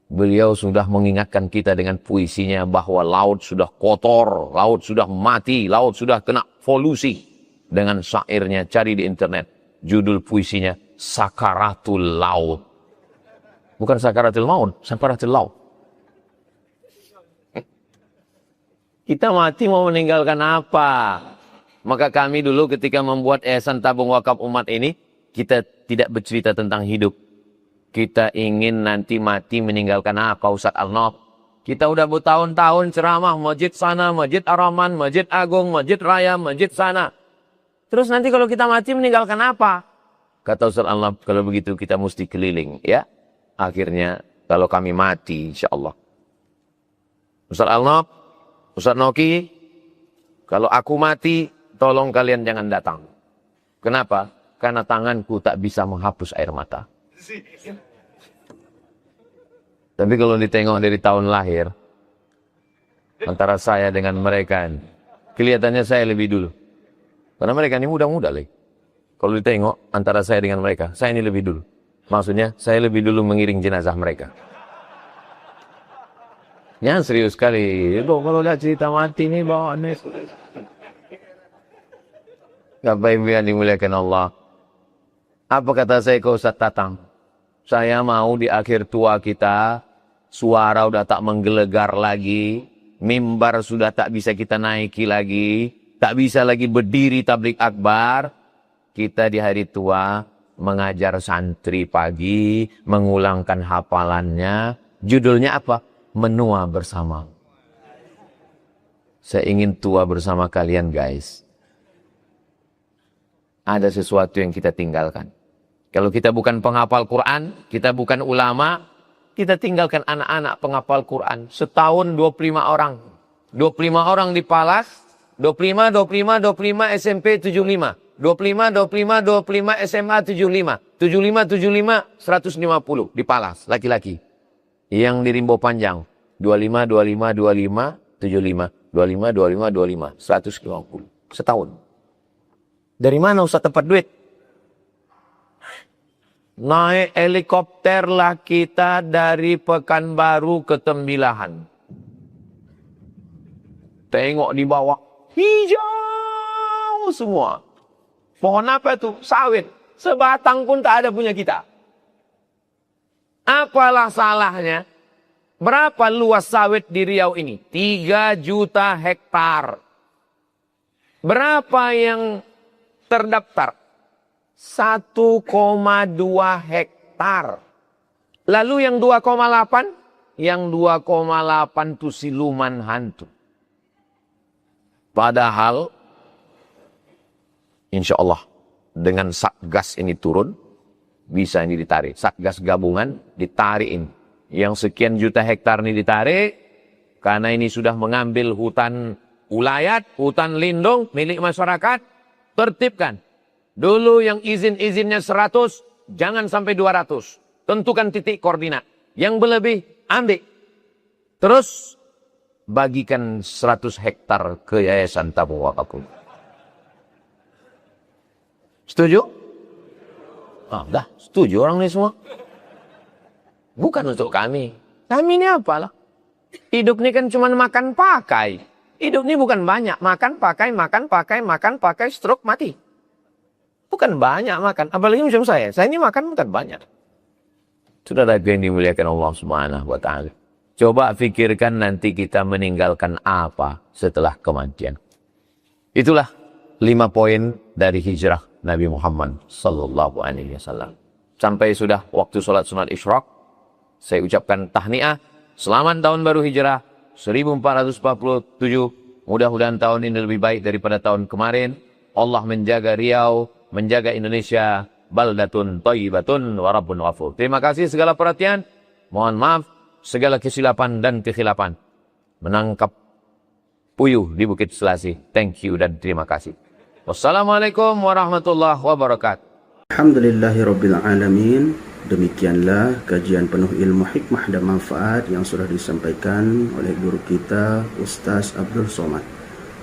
Beliau sudah mengingatkan kita dengan puisinya bahwa laut sudah kotor, laut sudah mati, laut sudah kena polusi. Dengan syairnya, cari di internet. Judul puisinya, Sakaratul Laut. Bukan Sakaratul Maut, Sakaratul Laut. Kita mati mau meninggalkan apa? Maka kami dulu ketika membuat Yayasan Tabung Wakaf Umat ini, kita tidak bercerita tentang hidup. Kita ingin nanti mati meninggalkan apa Ustaz Al-Nof? Kita udah bertahun-tahun ceramah, masjid sana, masjid Ar-Rahman, masjid Agung, masjid Raya, masjid sana. Terus nanti kalau kita mati meninggalkan apa? Kata Ustaz Al-Nof, kalau begitu kita mesti keliling. Ya, akhirnya Kalau kami mati, insya Allah. Ustaz Alnob, Ustaz Noki, kalau aku mati, tolong kalian jangan datang. Kenapa? Karena tanganku tak bisa menghapus air mata. Tapi kalau ditengok dari tahun lahir, antara saya dengan mereka, kelihatannya saya lebih dulu. Karena mereka ini muda-muda lagi. Kalau ditengok antara saya dengan mereka, saya ini lebih dulu. Maksudnya, saya lebih dulu mengiring jenazah mereka. Ya serius sekali. Itu kalau lihat cerita mati ini bawaannya. Bapak Ibu yang dimuliakan Allah. Apa kata saya ke Ustaz Tatang? Saya mau di akhir tua kita, suara udah tak menggelegar lagi, mimbar sudah tak bisa kita naiki lagi, tak bisa lagi berdiri tablik akbar. Kita di hari tua mengajar santri pagi, mengulangkan hafalannya. Judulnya apa? Menua bersama. Saya ingin tua bersama kalian, guys. Ada sesuatu yang kita tinggalkan. Kalau kita bukan penghafal Quran, kita bukan ulama, kita tinggalkan anak-anak penghafal Quran. Setahun 25 orang. 25 orang di Palas, 25 SMP 75. 25 SMA 75. 75 150 di Palas, laki-laki. Yang di Rimbo Panjang, 25 75 150. Setahun. Dari mana Ustaz dapat duit? Naik helikopter lah kita dari Pekanbaru ke Tembilahan. Tengok di bawah, hijau semua. Pohon apa itu? Sawit. Sebatang pun tak ada punya kita. Apalah salahnya? Berapa luas sawit di Riau ini? 3 juta hektar. Berapa yang terdaftar? 1,2 hektar. Lalu yang 2,8? Yang 2,8 itu siluman hantu. Padahal, insya Allah, dengan Satgas ini turun, bisa ini ditarik. Satgas gabungan ditarikin. Yang sekian juta hektar ini ditarik, karena ini sudah mengambil hutan ulayat, hutan lindung milik masyarakat, tertibkan. Dulu yang izin-izinnya 100, jangan sampai 200. Tentukan titik koordinat. Yang berlebih, ambil. Terus, bagikan 100 hektar ke Yayasan Tabung Wakaf. Setuju? Ah, dah, setuju orang ini semua. Bukan untuk kami. Kami ini apalah? Hidup ini kan cuma makan pakai. Hidup ini bukan banyak. Makan pakai, stroke, mati. Bukan banyak makan. Apalagi macam saya. Saya ini makan bukan banyak. Saudara yang dimuliakan Allah Subhanahu wa Ta'ala. Coba fikirkan nanti kita meninggalkan apa setelah kematian. Itulah 5 poin dari hijrah Nabi Muhammad sallallahu alaihi wasallam. Sampai sudah waktu salat sunat Isyraq, saya ucapkan tahniah, selamat tahun baru hijrah 1447. Mudah-mudahan tahun ini lebih baik daripada tahun kemarin. Allah menjaga Riau, menjaga Indonesia, baldatun thayyibatun wa rabbun ghafur. Terima kasih segala perhatian. Mohon maaf segala kesilapan dan kekhilapan. Menangkap puyuh di Bukit Selasi. Thank you dan terima kasih. Wassalamualaikum warahmatullahi wabarakatuh. Alhamdulillahirabbil alamin. Demikianlah kajian penuh ilmu, hikmah dan manfaat yang sudah disampaikan oleh guru kita Ustaz Abdul Somad.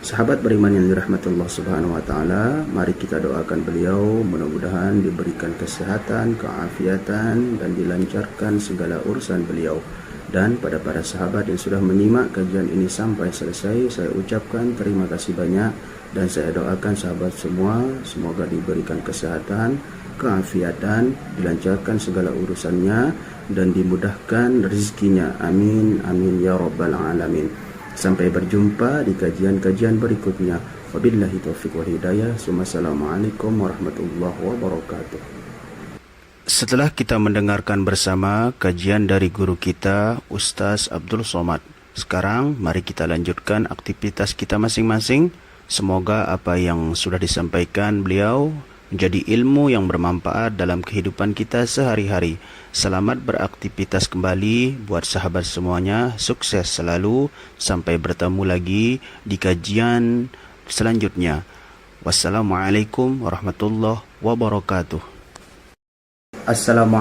Sahabat beriman yang dirahmati Allah Subhanahu wa Ta'ala, mari kita doakan beliau mudah-mudahan diberikan kesehatan, keafiatan dan dilancarkan segala urusan beliau. Dan pada para sahabat yang sudah menyimak kajian ini sampai selesai, saya ucapkan terima kasih banyak dan saya doakan sahabat semua semoga diberikan kesehatan, keafiatan, dilancarkan segala urusannya dan dimudahkan rezekinya. Amin amin ya rabbal alamin. Sampai berjumpa di kajian-kajian berikutnya. Wabillahi taufiq wal hidayah. Wassalamualaikum warahmatullahi wabarakatuh. Setelah kita mendengarkan bersama kajian dari guru kita Ustaz Abdul Somad, sekarang mari kita lanjutkan aktivitas kita masing-masing. Semoga apa yang sudah disampaikan beliau menjadi ilmu yang bermanfaat dalam kehidupan kita sehari-hari. Selamat beraktivitas kembali buat sahabat semuanya. Sukses selalu. Sampai bertemu lagi di kajian selanjutnya. Wassalamualaikum warahmatullahi wabarakatuh. Assalamualaikum.